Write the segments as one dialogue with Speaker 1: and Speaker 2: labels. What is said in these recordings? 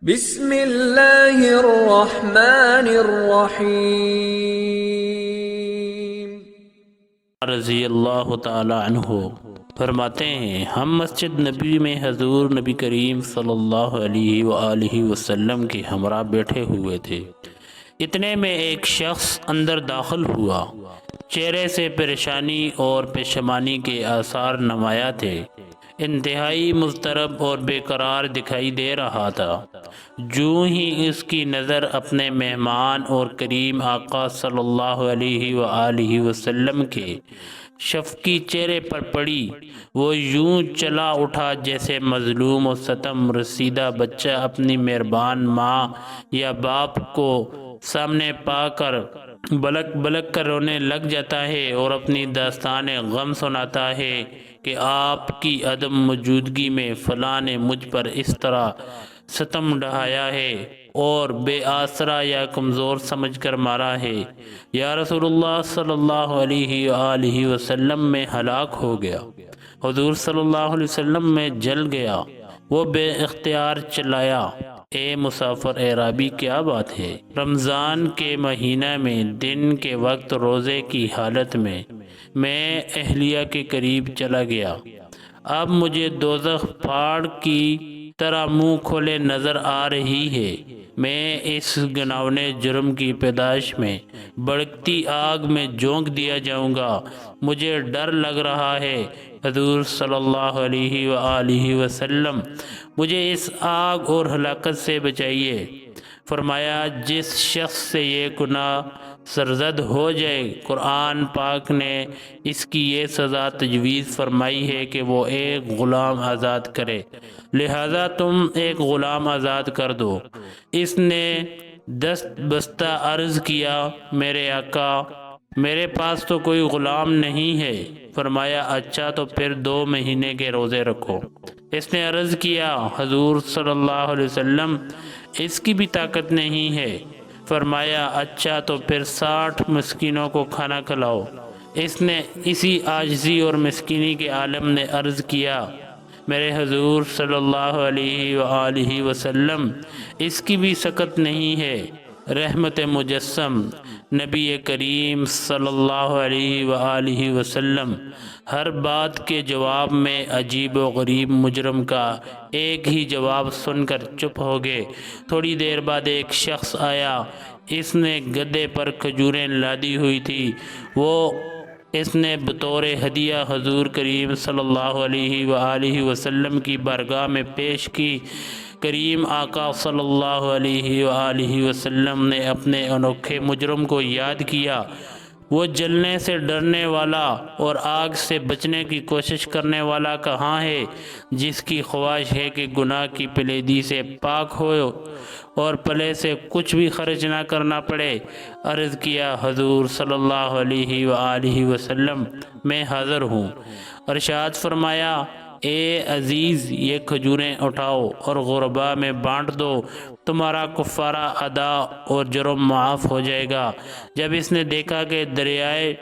Speaker 1: بسم اللہ الرحمن الرحیم۔
Speaker 2: رضی اللہ تعالی عنہ فرماتے ہیں، ہم مسجد نبی میں حضور نبی کریم صلی اللہ علیہ وآلہ وسلم کے ہمراہ بیٹھے ہوئے تھے۔ اتنے میں ایک شخص اندر داخل ہوا۔ چہرے سے پریشانی اور پشیمانی کے آثار نمایاں تھے۔ انتہائی مضطرب اور بے قرار دکھائی دے رہا تھا۔ جو ہی اس کی نظر اپنے مہمان اور کریم آقا صلی اللہ علیہ وآلہ وسلم کے شفقی چہرے پر پڑی، وہ یوں چلا اٹھا جیسے مظلوم و ستم رسیدہ بچہ اپنی مہربان ماں یا باپ کو سامنے پا کر بلک بلک کر رونے لگ جاتا ہے اور اپنی داستان غم سناتا ہے کہ آپ کی عدم موجودگی میں فلاں نے مجھ پر اس طرح ستم ڈھایا ہے اور بے آسرا یا کمزور سمجھ کر مارا ہے، یا رسول اللہ صلی اللہ علیہ وآلہ وسلم میں ہلاک ہو گیا، حضور صلی اللہ علیہ وسلم میں جل گیا۔ وہ بے اختیار چلایا، اے مسافر اعرابی کیا بات ہے؟ رمضان کے مہینہ میں دن کے وقت روزے کی حالت میں میں اہلیہ کے قریب چلا گیا۔ اب مجھے دوزخ پھاڑ کی طرح منہ کھولے نظر آ رہی ہے۔ میں اس گناونے جرم کی پیدائش میں بڑکتی آگ میں جھونک دیا جاؤں گا۔ مجھے ڈر لگ رہا ہے، حضور صلی اللہ علیہ وآلہ وسلم مجھے اس آگ اور ہلاکت سے بچائیے۔ فرمایا، جس شخص سے یہ گناہ سرزد ہو جائے، قرآن پاک نے اس کی یہ سزا تجویز فرمائی ہے کہ وہ ایک غلام آزاد کرے، لہذا تم ایک غلام آزاد کر دو۔ اس نے دست بستہ عرض کیا، میرے آقا، میرے پاس تو کوئی غلام نہیں ہے۔ فرمایا، اچھا تو پھر 2 مہینے کے روزے رکھو۔ اس نے عرض کیا، حضور صلی اللہ علیہ وسلم اس کی بھی طاقت نہیں ہے۔ فرمایا، اچھا تو پھر 60 مسکینوں کو کھانا کھلاؤ۔ اس نے اسی عاجزی اور مسکینی کے عالم نے عرض کیا، میرے حضور صلی اللہ علیہ وآلہ وسلم اس کی بھی سکت نہیں ہے۔ رحمت مجسم نبی کریم صلی اللہ علیہ وآلہ وسلم ہر بات کے جواب میں عجیب و غریب مجرم کا ایک ہی جواب سن کر چپ ہو گئے۔ تھوڑی دیر بعد ایک شخص آیا، اس نے گدے پر کھجوریں لادی ہوئی تھی، اس نے بطور ہدیہ حضور کریم صلی اللہ علیہ وآلہ وسلم کی بارگاہ میں پیش کی۔ کریم آقا صلی اللہ علیہ وآلہ وسلم نے اپنے انوکھے مجرم کو یاد کیا۔ وہ جلنے سے ڈرنے والا اور آگ سے بچنے کی کوشش کرنے والا کہاں ہے، جس کی خواہش ہے کہ گناہ کی پلیدی سے پاک ہو اور پلے سے کچھ بھی خرچ نہ کرنا پڑے؟ عرض کیا، حضور صلی اللہ علیہ وآلہ وسلم میں حاضر ہوں۔ ارشاد فرمایا، اے عزیز، یہ کھجوریں اٹھاؤ اور غرباء میں بانٹ دو، تمہارا کفارہ ادا اور جرم معاف ہو جائے گا۔ جب اس نے دیکھا کہ دریائے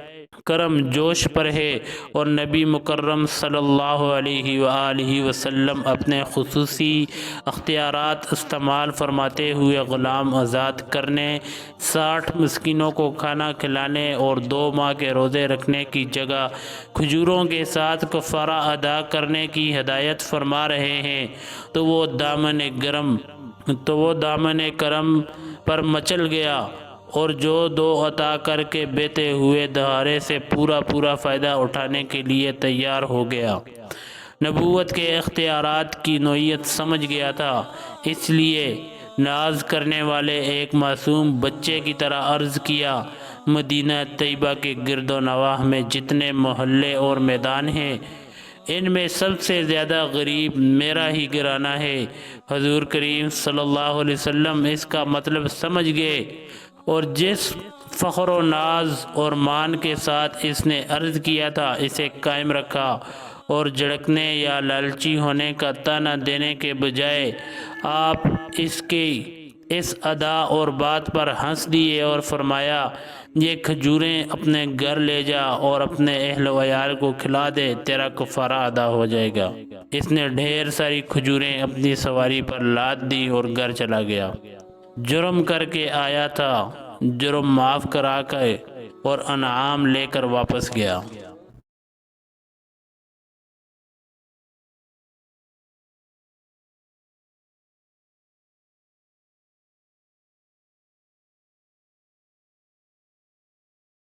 Speaker 2: کرم جوش پر ہے اور نبی مکرم صلی اللہ علیہ وآلہ وسلم اپنے خصوصی اختیارات استعمال فرماتے ہوئے غلام آزاد کرنے، 60 مسکینوں کو کھانا کھلانے اور 2 ماہ کے روزے رکھنے کی جگہ کھجوروں کے ساتھ کفارہ ادا کرنے کی ہدایت فرما رہے ہیں، تو وہ دامن کرم پر مچل گیا اور جو دو عطا کر کے بیتے ہوئے دہاڑے سے پورا فائدہ اٹھانے کے لیے تیار ہو گیا۔ نبوت کے اختیارات کی نوعیت سمجھ گیا تھا، اس لیے ناز کرنے والے ایک معصوم بچے کی طرح عرض کیا، مدینہ طیبہ کے گرد و نواح میں جتنے محلے اور میدان ہیں، ان میں سب سے زیادہ غریب میرا ہی گھرانہ ہے۔ حضور کریم صلی اللہ علیہ وسلم اس کا مطلب سمجھ گئے اور جس فخر و ناز اور مان کے ساتھ اس نے عرض کیا تھا، اسے قائم رکھا اور جھڑکنے یا لالچی ہونے کا طعنہ دینے کے بجائے آپ اس کی اس ادا اور بات پر ہنس دیے اور فرمایا یہ کھجوریں اپنے گھر لے جا اور اپنے اہل و عیال کو کھلا دے، تیرا کفارہ ادا ہو جائے گا۔ اس نے ڈھیر ساری کھجوریں اپنی سواری پر لاد دی اور گھر چلا گیا۔ جرم کر کے آیا تھا، جرم معاف کرا کے اور انعام لے کر واپس گیا۔